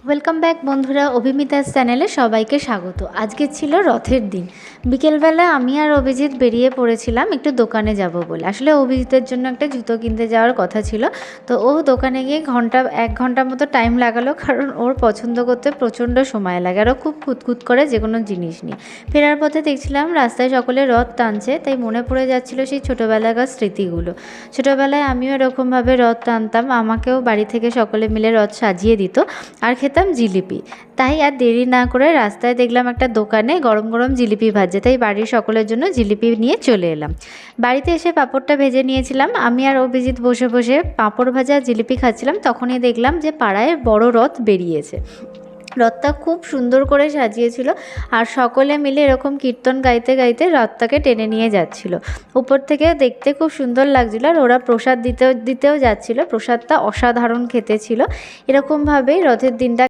Welcome back বন্ধুরা, অভিমিতাস চ্যানেলে সবাইকে স্বাগত। আজকে ছিল রথের দিন। বিকেলবেলা আমি আর অভিজিৎ বেরিয়ে পড়েছিলাম একটু দোকানে যাব বলে। আসলে অভিজিতের জন্য একটা জুতো কিনতে যাওয়ার কথা ছিল, তো ও দোকানে গিয়ে এক ঘন্টা মতো টাইম লাগালো, কারণ ওর পছন্দ করতে প্রচণ্ড সময় লাগে আর ও খুব খুঁতখুত করে যে কোনো জিনিস নিয়ে। ফেরার পথে দেখছিলাম রাস্তায় সকলে রথ টানছে, তাই মনে পড়ে যাচ্ছিল সেই ছোটোবেলাকার স্মৃতিগুলো। ছোটোবেলায় আমিও এরকমভাবে রথ টানতাম, আমাকেও বাড়ি থেকে সকলে মিলে রথ সাজিয়ে দিত আর খেতাম জিলিপি। তাই আর দেরি না করে রাস্তায় দেখলাম একটা দোকানে গরম গরম জিলিপি ভাজছে, তাই বাড়ির সকলের জন্য জিলিপি নিয়ে চলে এলাম। বাড়িতে এসে পাঁপড়টা ভেজে নিয়েছিলাম। আমি আর অভিজিৎ বসে বসে পাঁপড় ভাজা জিলিপি খাচ্ছিলাম, তখনই দেখলাম যে পাড়ায় বড় রথ বেরিয়েছে। রথটা খুব সুন্দর করে সাজিয়েছিল আর সকলে মিলে এরকম কীর্তন গাইতে গাইতে রথটাকে টেনে নিয়ে যাচ্ছিল। উপর থেকে দেখতে খুব সুন্দর লাগছিল আর ওরা প্রসাদ দিতেও যাচ্ছিল। প্রসাদটা অসাধারণ খেতে ছিল। এরকমভাবেই রথের দিনটা